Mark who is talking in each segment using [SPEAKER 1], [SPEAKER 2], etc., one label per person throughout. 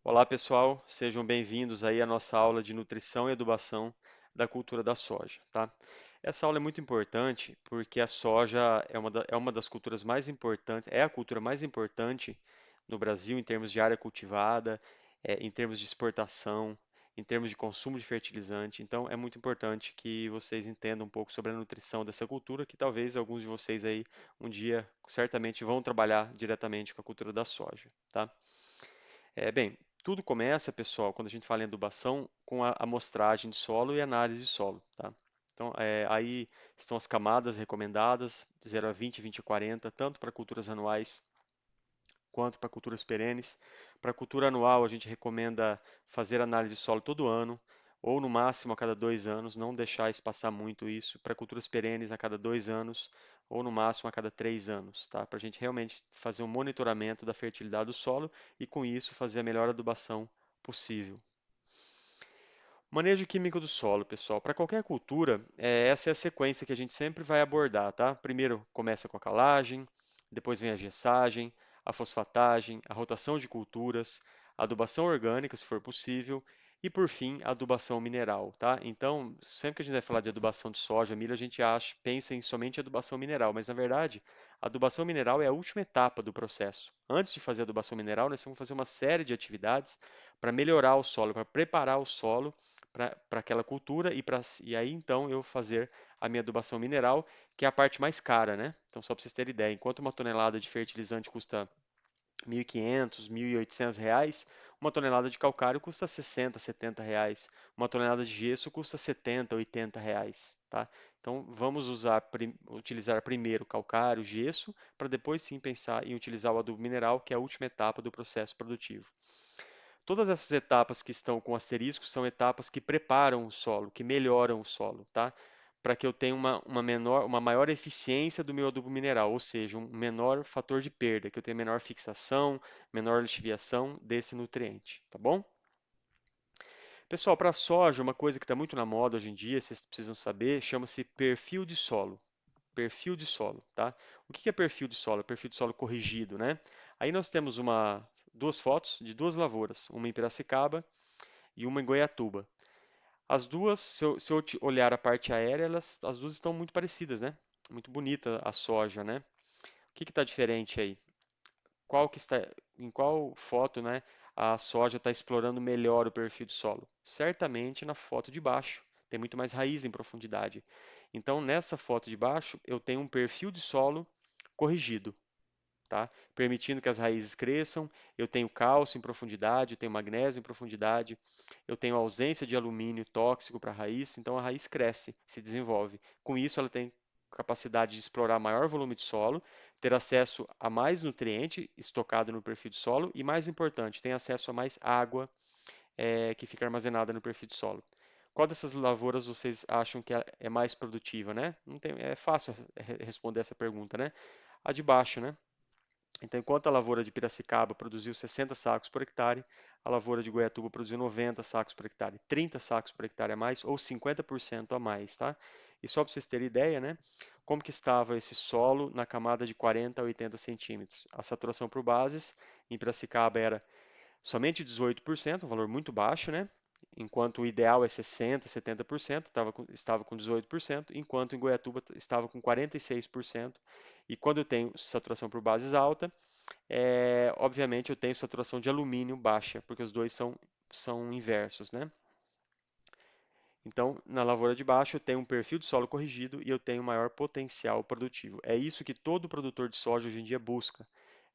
[SPEAKER 1] Olá pessoal, sejam bem-vindos aí à nossa aula de nutrição e adubação da cultura da soja, tá? Essa aula é muito importante porque a soja é uma das culturas mais importantes, é a cultura mais importante no Brasil em termos de área cultivada, em termos de exportação, em termos de consumo de fertilizante. Então é muito importante que vocês entendam um pouco sobre a nutrição dessa cultura, que talvez alguns de vocês aí um dia certamente vão trabalhar diretamente com a cultura da soja, tá? Bem, tudo começa, pessoal, quando a gente fala em adubação, com a amostragem de solo e análise de solo, tá? Então, aí estão as camadas recomendadas, de 0 a 20, 20 a 40, tanto para culturas anuais quanto para culturas perenes. Para cultura anual, a gente recomenda fazer análise de solo todo ano, ou no máximo a cada 2 anos, não deixar espaçar muito isso. Para culturas perenes, a cada 2 anos, ou no máximo a cada 3 anos, tá? Para a gente realmente fazer um monitoramento da fertilidade do solo e, com isso, fazer a melhor adubação possível. Manejo químico do solo, pessoal. Para qualquer cultura, essa é a sequência que a gente sempre vai abordar, tá? Primeiro começa com a calagem, depois vem a gessagem, a fosfatagem, a rotação de culturas, a adubação orgânica, se for possível, e por fim, a adubação mineral, tá? Então, sempre que a gente vai falar de adubação de soja, milho, a gente pensa em somente adubação mineral, mas na verdade, a adubação mineral é a última etapa do processo. Antes de fazer a adubação mineral, nós vamos fazer uma série de atividades para melhorar o solo, para preparar o solo para aquela cultura e aí então eu fazer a minha adubação mineral, que é a parte mais cara, né? Então, só para vocês terem ideia, enquanto uma tonelada de fertilizante custa 1.500, 1.800 reais, uma tonelada de calcário custa 60, 70 reais, uma tonelada de gesso custa 70, 80 reais, tá? Então, vamos utilizar primeiro calcário, gesso, para depois sim pensar em utilizar o adubo mineral, que é a última etapa do processo produtivo. Todas essas etapas que estão com asterisco são etapas que preparam o solo, que melhoram o solo, tá? Para que eu tenha uma maior eficiência do meu adubo mineral, ou seja, um menor fator de perda, que eu tenha menor fixação, menor lixiviação desse nutriente, tá bom? Pessoal, para a soja, uma coisa que está muito na moda hoje em dia, vocês precisam saber, chama-se perfil de solo. Perfil de solo, tá? O que é perfil de solo? Perfil de solo corrigido, né? Aí nós temos duas fotos de duas lavouras, uma em Piracicaba e uma em Goiatuba. As duas, se eu olhar a parte aérea, as duas estão muito parecidas, né? Muito bonita a soja, né? O que está diferente aí? Em qual foto, né, a soja está explorando melhor o perfil do solo? Certamente na foto de baixo. Tem muito mais raiz em profundidade. Então, nessa foto de baixo, eu tenho um perfil de solo corrigido, tá? Permitindo que as raízes cresçam. Eu tenho cálcio em profundidade, eu tenho magnésio em profundidade, eu tenho ausência de alumínio tóxico para a raiz, então a raiz cresce, se desenvolve. Com isso, ela tem capacidade de explorar maior volume de solo, ter acesso a mais nutriente estocado no perfil de solo e, mais importante, tem acesso a mais água que fica armazenada no perfil de solo. Qual dessas lavouras vocês acham que é mais produtiva, né? Não tem, é fácil responder essa pergunta, né? A de baixo, né? Então, enquanto a lavoura de Piracicaba produziu 60 sacos por hectare, a lavoura de Goiatuba produziu 90 sacos por hectare, 30 sacos por hectare a mais ou 50% a mais, tá? E só para vocês terem ideia, né? Como que estava esse solo na camada de 40 a 80 centímetros? A saturação por bases em Piracicaba era somente 18%, um valor muito baixo, né? Enquanto o ideal é 60, 70%, estava com 18%, enquanto em Goiatuba estava com 46%. E quando eu tenho saturação por bases alta, obviamente eu tenho saturação de alumínio baixa, porque os dois são inversos, né? Então, na lavoura de baixo, eu tenho um perfil de solo corrigido e eu tenho maior potencial produtivo. É isso que todo produtor de soja hoje em dia busca.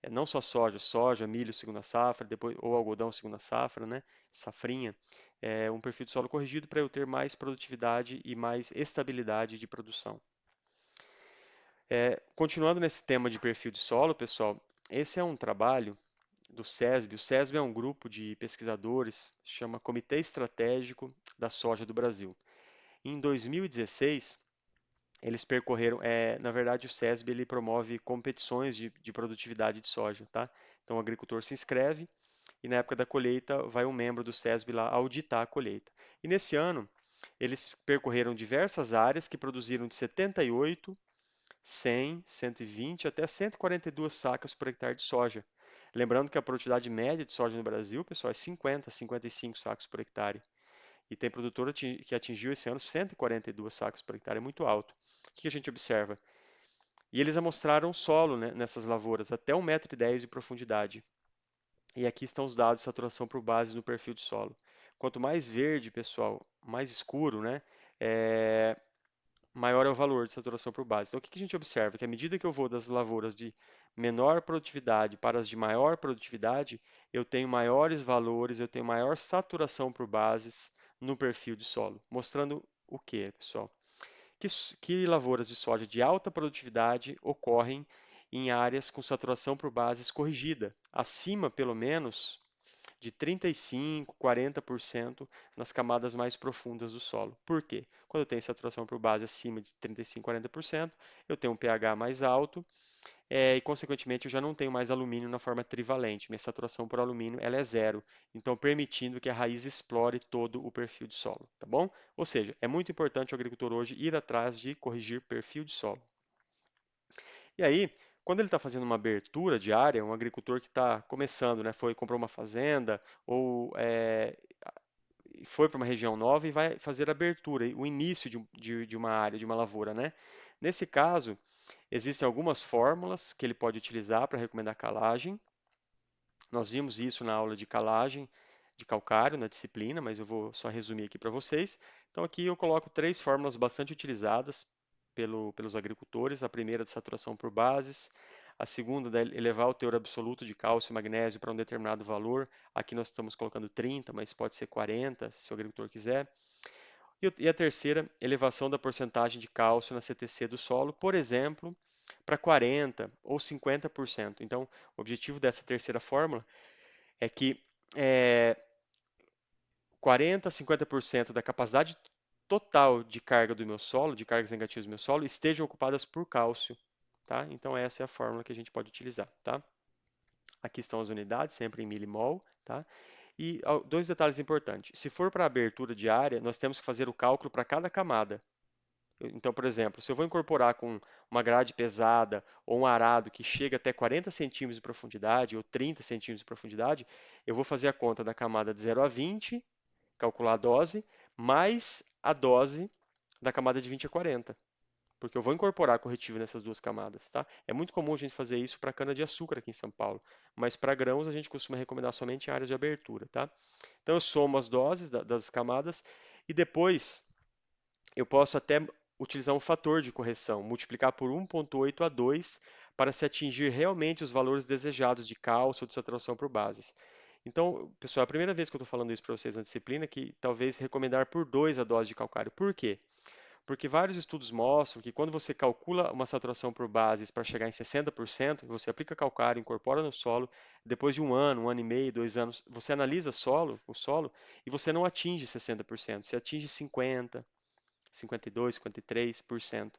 [SPEAKER 1] Não só soja, soja, milho segunda safra, depois, ou algodão segunda safra, né? Safrinha. É um perfil de solo corrigido para eu ter mais produtividade e mais estabilidade de produção. Continuando nesse tema de perfil de solo, pessoal, esse é um trabalho do SESB. O SESB é um grupo de pesquisadores, chama Comitê Estratégico da Soja do Brasil. Em 2016, eles percorreram, na verdade o SESB ele promove competições de produtividade de soja, tá? Então o agricultor se inscreve e na época da colheita vai um membro do SESB lá auditar a colheita. E nesse ano, eles percorreram diversas áreas que produziram de 78, 100, 120 até 142 sacas por hectare de soja. Lembrando que a produtividade média de soja no Brasil, pessoal, é 50, 55 sacos por hectare. E tem produtor que atingiu esse ano 142 sacos por hectare, é muito alto. O que a gente observa? E eles amostraram o solo, né, nessas lavouras, até 1,10 m de profundidade. E aqui estão os dados de saturação por base no perfil de solo. Quanto mais verde, pessoal, mais escuro, né, é, maior é o valor de saturação por base. Então, o que a gente observa? Que à medida que eu vou das lavouras de menor produtividade para as de maior produtividade, eu tenho maiores valores, eu tenho maior saturação por bases no perfil de solo. Mostrando o que, pessoal? Que lavouras de soja de alta produtividade ocorrem em áreas com saturação por bases corrigida, acima pelo menos de 35, 40% nas camadas mais profundas do solo. Por quê? Quando eu tenho saturação por base acima de 35, 40%, eu tenho um pH mais alto e, consequentemente, eu já não tenho mais alumínio na forma trivalente. Minha saturação por alumínio ela é zero, então permitindo que a raiz explore todo o perfil de solo, tá bom? Ou seja, é muito importante o agricultor hoje ir atrás de corrigir perfil de solo. E aí, quando ele está fazendo uma abertura de área, um agricultor que está começando, né, comprou uma fazenda ou foi para uma região nova e vai fazer a abertura, o início de uma área, de uma lavoura, né? Nesse caso, existem algumas fórmulas que ele pode utilizar para recomendar calagem. Nós vimos isso na aula de calagem de calcário, na disciplina, mas eu vou só resumir aqui para vocês. Então, aqui eu coloco três fórmulas bastante utilizadas pelos agricultores. A primeira de saturação por bases, a segunda de elevar o teor absoluto de cálcio e magnésio para um determinado valor. Aqui nós estamos colocando 30, mas pode ser 40, se o agricultor quiser. E a terceira, elevação da porcentagem de cálcio na CTC do solo, por exemplo, para 40 ou 50%. Então, o objetivo dessa terceira fórmula é que 40 a 50% da capacidade total de carga do meu solo, de cargas negativas do meu solo, estejam ocupadas por cálcio, tá? Então essa é a fórmula que a gente pode utilizar, tá? Aqui estão as unidades, sempre em milimol, tá? E dois detalhes importantes. Se for para abertura de área, nós temos que fazer o cálculo para cada camada. Então, por exemplo, se eu vou incorporar com uma grade pesada ou um arado que chega até 40 centímetros de profundidade ou 30 centímetros de profundidade, eu vou fazer a conta da camada de 0 a 20, calcular a dose, mais a dose da camada de 20 a 40, porque eu vou incorporar corretivo nessas duas camadas, tá? É muito comum a gente fazer isso para cana-de-açúcar aqui em São Paulo, mas para grãos a gente costuma recomendar somente em áreas de abertura, tá? Então eu somo as doses das camadas e depois eu posso até utilizar um fator de correção, multiplicar por 1,8 a 2 para se atingir realmente os valores desejados de cálcio ou de saturação por bases. Então, pessoal, é a primeira vez que eu estou falando isso para vocês na disciplina, que talvez recomendar por 2 a dose de calcário. Por quê? Porque vários estudos mostram que quando você calcula uma saturação por bases para chegar em 60%, você aplica calcário, incorpora no solo, depois de um ano e meio, 2 anos, você analisa o solo, e você não atinge 60%, você atinge 50%, 52%, 53%.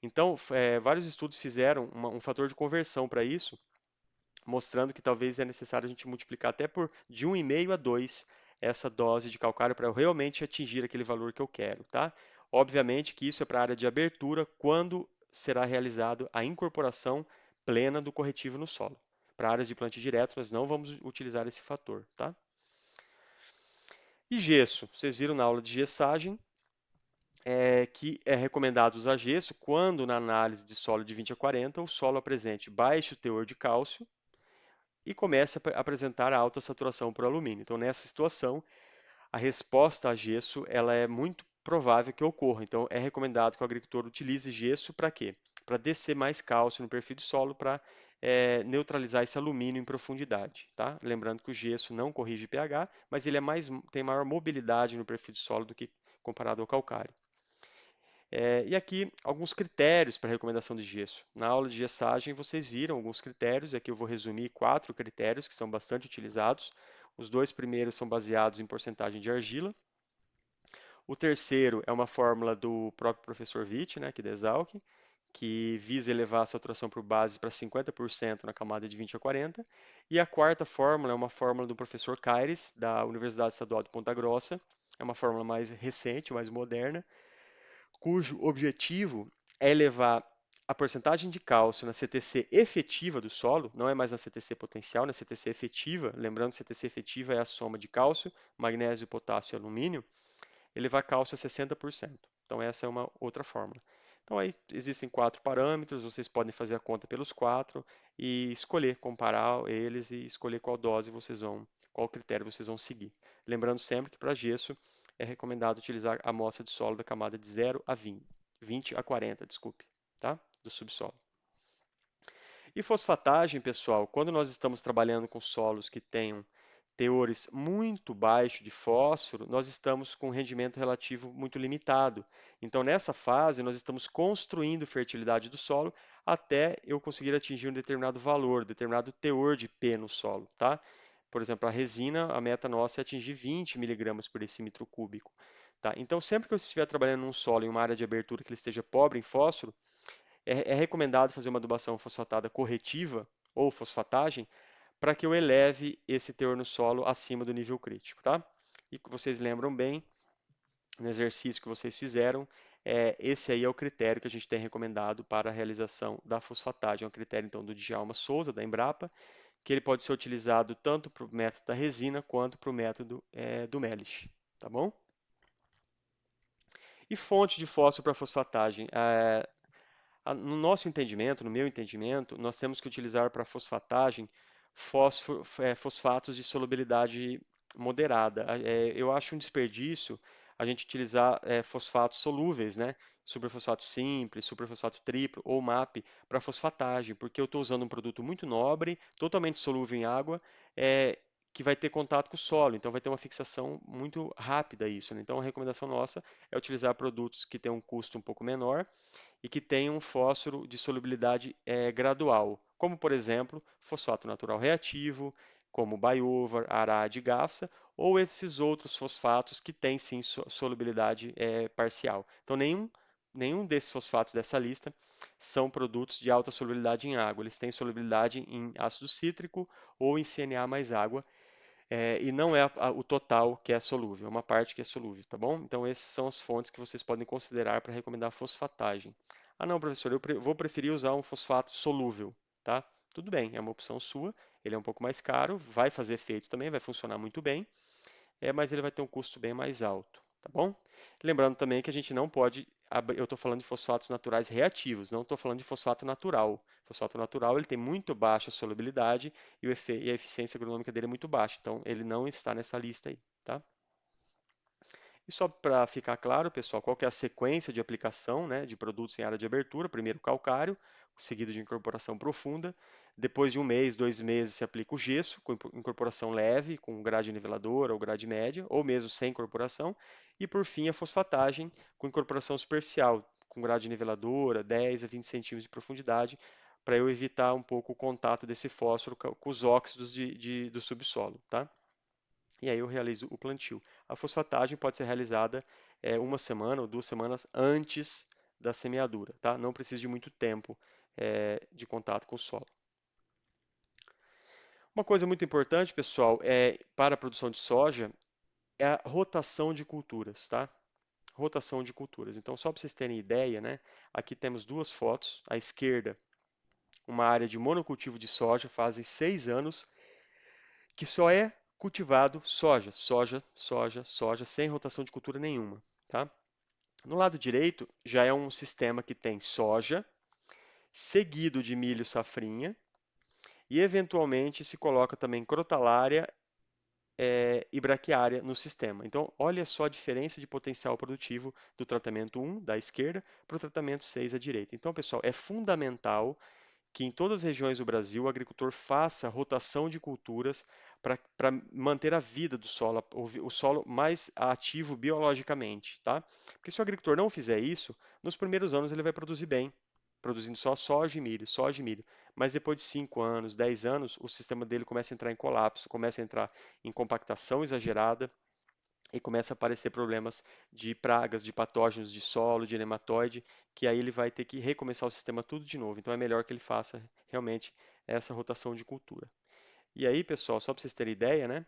[SPEAKER 1] Então, vários estudos fizeram um fator de conversão para isso, mostrando que talvez é necessário a gente multiplicar até por de 1,5 a 2 essa dose de calcário para eu realmente atingir aquele valor que eu quero, tá? Obviamente que isso é para a área de abertura, quando será realizado a incorporação plena do corretivo no solo. Para áreas de plantio direto, nós não vamos utilizar esse fator, tá? E gesso, vocês viram na aula de gessagem, que é recomendado usar gesso quando na análise de solo de 20 a 40 o solo apresente baixo teor de cálcio e comece a apresentar alta saturação por alumínio. Então, nessa situação, a resposta a gesso ela é muito provável que ocorra. Então, é recomendado que o agricultor utilize gesso para quê? Para descer mais cálcio no perfil de solo, para neutralizar esse alumínio em profundidade. Tá? Lembrando que o gesso não corrige pH, mas ele tem maior mobilidade no perfil de solo do que comparado ao calcário. E aqui alguns critérios para recomendação de gesso. Na aula de gessagem vocês viram alguns critérios, aqui eu vou resumir 4 critérios que são bastante utilizados. Os dois primeiros são baseados em porcentagem de argila. O terceiro é uma fórmula do próprio professor Witt, né, aqui da Exalc, que visa elevar a saturação por base para 50% na camada de 20 a 40. E a quarta fórmula é uma fórmula do professor Caires, da Universidade Estadual de Ponta Grossa. É uma fórmula mais recente, mais moderna, cujo objetivo é elevar a porcentagem de cálcio na CTC efetiva do solo, não é mais na CTC potencial, na CTC efetiva, lembrando que CTC efetiva é a soma de cálcio, magnésio, potássio e alumínio, elevar cálcio a 60%. Então essa é uma outra fórmula. Então aí existem 4 parâmetros, vocês podem fazer a conta pelos 4 e escolher, comparar eles e escolher qual dose vocês vão, qual critério vocês vão seguir. Lembrando sempre que para gesso é recomendado utilizar a amostra de solo da camada de 0 a 20, 20 a 40, desculpe, tá? Do subsolo. E fosfatagem, pessoal, quando nós estamos trabalhando com solos que tenham teores muito baixos de fósforo, nós estamos com um rendimento relativo muito limitado. Então, nessa fase, nós estamos construindo fertilidade do solo até eu conseguir atingir um determinado valor, determinado teor de P no solo, tá? Por exemplo, a resina, a meta nossa é atingir 20 miligramas por decímetro cúbico. Tá? Então, sempre que eu estiver trabalhando num solo em uma área de abertura que ele esteja pobre em fósforo, é recomendado fazer uma adubação fosfatada corretiva ou fosfatagem para que eu eleve esse teor no solo acima do nível crítico, tá? E que vocês lembram bem, no exercício que vocês fizeram, esse aí é o critério que a gente tem recomendado para a realização da fosfatagem. É um critério, então, do Djalma Souza, da Embrapa, que ele pode ser utilizado tanto para o método da resina quanto para o método do Melish, tá bom? E fonte de fósforo para fosfatagem? No nosso entendimento, no meu entendimento, nós temos que utilizar para fosfatagem fosfatos de solubilidade moderada. Eu acho um desperdício a gente utilizar fosfatos solúveis, né? Superfosfato simples, superfosfato triplo ou MAP para fosfatagem, porque eu estou usando um produto muito nobre, totalmente solúvel em água, que vai ter contato com o solo, então vai ter uma fixação muito rápida isso, né? Então a recomendação nossa é utilizar produtos que têm um custo um pouco menor e que tem um fósforo de solubilidade gradual, como por exemplo fosfato natural reativo, como Biovar, Arad e Gafsa, ou esses outros fosfatos que têm sim solubilidade parcial. Então nenhum desses fosfatos dessa lista são produtos de alta solubilidade em água, eles têm solubilidade em ácido cítrico ou em CNA mais água, e não é o total que é solúvel, é uma parte que é solúvel, tá bom? Então, essas são as fontes que vocês podem considerar para recomendar fosfatagem. Ah, não, professor, vou preferir usar um fosfato solúvel, tá? Tudo bem, é uma opção sua, ele é um pouco mais caro, vai fazer efeito também, vai funcionar muito bem, mas ele vai ter um custo bem mais alto, tá bom? Lembrando também que a gente não pode, eu estou falando de fosfatos naturais reativos, não estou falando de fosfato natural. Fosfato natural ele tem muito baixa solubilidade e a eficiência agronômica dele é muito baixa, então ele não está nessa lista aí, tá? E só para ficar claro, pessoal, qual que é a sequência de aplicação, né, de produtos em área de abertura? Primeiro calcário, seguido de incorporação profunda. Depois de um mês, 2 meses, se aplica o gesso, com incorporação leve, com grade niveladora ou grade média, ou mesmo sem incorporação. E por fim, a fosfatagem, com incorporação superficial, com grade niveladora, 10 a 20 centímetros de profundidade, para eu evitar um pouco o contato desse fósforo com os óxidos do subsolo, tá? E aí eu realizo o plantio. A fosfatagem pode ser realizada 1 semana ou 2 semanas antes da semeadura, tá? Não precisa de muito tempo de contato com o solo. Uma coisa muito importante, pessoal, para a produção de soja é a rotação de culturas, tá? Rotação de culturas. Então, só para vocês terem ideia, né? Aqui temos duas fotos. À esquerda, uma área de monocultivo de soja, fazem 6 anos que só é cultivado soja, soja, soja, soja, sem rotação de cultura nenhuma, tá? No lado direito já é um sistema que tem soja, seguido de milho safrinha, e eventualmente se coloca também crotalária e braquiária no sistema. Então, olha só a diferença de potencial produtivo do tratamento 1 da esquerda para o tratamento 6 à direita. Então, pessoal, é fundamental que em todas as regiões do Brasil o agricultor faça rotação de culturas para manter a vida do solo, o solo mais ativo biologicamente, tá? Porque se o agricultor não fizer isso, nos primeiros anos ele vai produzir bem, produzindo só soja e milho, soja e milho. Mas depois de 5 anos, 10 anos, o sistema dele começa a entrar em colapso, começa a entrar em compactação exagerada, e começa a aparecer problemas de pragas, de patógenos de solo, de nematóide, que aí ele vai ter que recomeçar o sistema tudo de novo. Então é melhor que ele faça realmente essa rotação de cultura. E aí, pessoal, só para vocês terem ideia, né?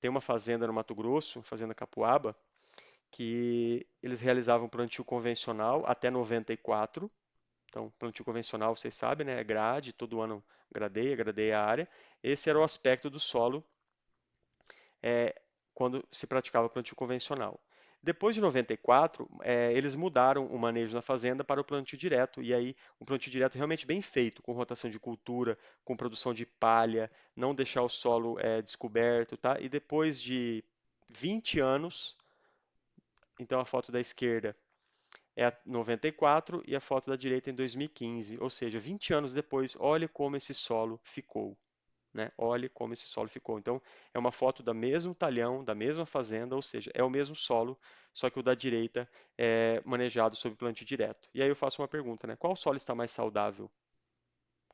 [SPEAKER 1] Tem uma fazenda no Mato Grosso, fazenda Capuaba, que eles realizavam plantio convencional até 94, Então, plantio convencional, vocês sabem, né? É grade, todo ano gradeia a área. Esse era o aspecto do solo é, quando se praticava plantio convencional. Depois de 94, eles mudaram o manejo na fazenda para o plantio direto, e aí um plantio direto realmente bem feito, com rotação de cultura, com produção de palha, não deixar o solo descoberto, tá? E depois de 20 anos, então a foto da esquerda é a 94 e a foto da direita em 2015, ou seja, 20 anos depois, olhe como esse solo ficou, né? Olhe como esse solo ficou. Então, é uma foto do mesmo talhão, da mesma fazenda, ou seja, é o mesmo solo, só que o da direita é manejado sob plantio direto. E aí eu faço uma pergunta, né? Qual solo está mais saudável?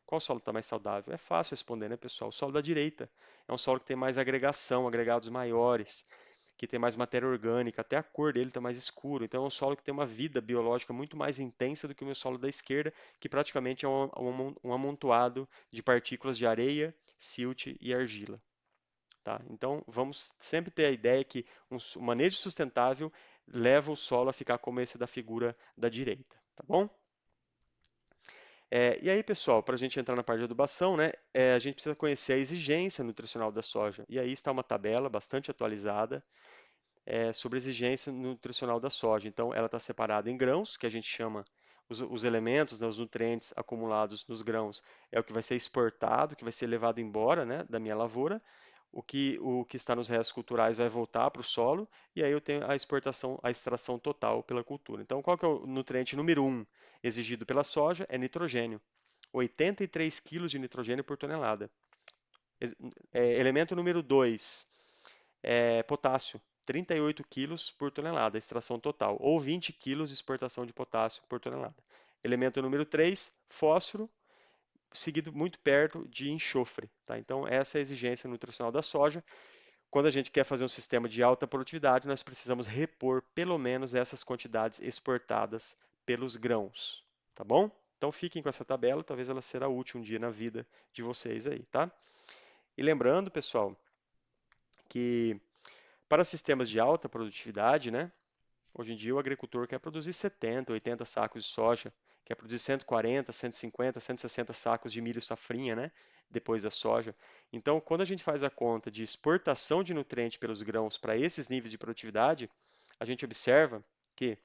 [SPEAKER 1] Qual solo está mais saudável? É fácil responder, né, pessoal? O solo da direita é um solo que tem mais agregação, agregados maiores, que tem mais matéria orgânica, até a cor dele está mais escuro. Então é um solo que tem uma vida biológica muito mais intensa do que o meu solo da esquerda, que praticamente é um amontoado de partículas de areia, silt e argila. Tá? Então vamos sempre ter a ideia que um manejo sustentável leva o solo a ficar como esse da figura da direita. Tá bom? E aí, pessoal, para a gente entrar na parte de adubação, né, a gente precisa conhecer a exigência nutricional da soja. E aí está uma tabela bastante atualizada sobre a exigência nutricional da soja. Então, ela está separada em grãos, que a gente chama os elementos, né, os nutrientes acumulados nos grãos, é o que vai ser exportado, que vai ser levado embora, né, da minha lavoura. O que está nos restos culturais vai voltar para o solo, e aí eu tenho a exportação, a extração total pela cultura. Então, qual que é o nutriente número um exigido pela soja? É nitrogênio. 83 quilos de nitrogênio por tonelada. Elemento número 2 é potássio. 38 quilos por tonelada, extração total, ou 20 quilos de exportação de potássio por tonelada. Elemento número 3, fósforo, seguido muito perto de enxofre. Tá? Então, essa é a exigência nutricional da soja. Quando a gente quer fazer um sistema de alta produtividade, nós precisamos repor pelo menos essas quantidades exportadas pelos grãos, tá bom? Então fiquem com essa tabela, talvez ela será útil um dia na vida de vocês aí, tá? E lembrando, pessoal, que para sistemas de alta produtividade, né, hoje em dia o agricultor quer produzir 70, 80 sacos de soja, quer produzir 140, 150, 160 sacos de milho safrinha, né, depois da soja. Então, quando a gente faz a conta de exportação de nutriente pelos grãos para esses níveis de produtividade, a gente observa que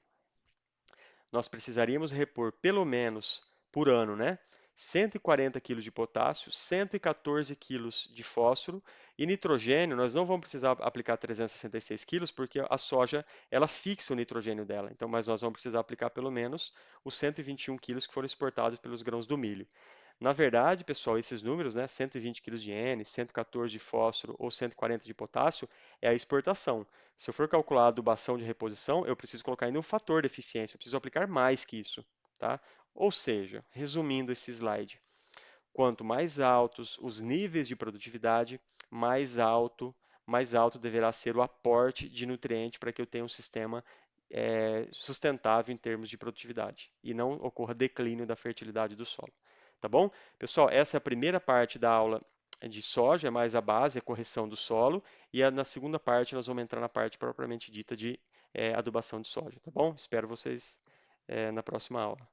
[SPEAKER 1] nós precisaríamos repor pelo menos por ano, né? 140 kg de potássio, 114 kg de fósforo e nitrogênio, nós não vamos precisar aplicar 366 kg porque a soja ela fixa o nitrogênio dela. Então, mas nós vamos precisar aplicar pelo menos os 121 kg que foram exportados pelos grãos do milho. Na verdade, pessoal, esses números, né, 120 kg de N, 114 de fósforo ou 140 de potássio, é a exportação. Se eu for calcular a adubação de reposição, eu preciso colocar ainda um fator de eficiência, eu preciso aplicar mais que isso, tá? Ou seja, resumindo esse slide, quanto mais altos os níveis de produtividade, mais alto deverá ser o aporte de nutriente para que eu tenha um sistema sustentável em termos de produtividade e não ocorra declínio da fertilidade do solo. Tá bom? Pessoal, essa é a primeira parte da aula de soja, é mais a base, a correção do solo, e na segunda parte nós vamos entrar na parte propriamente dita de adubação de soja, tá bom? Espero vocês na próxima aula.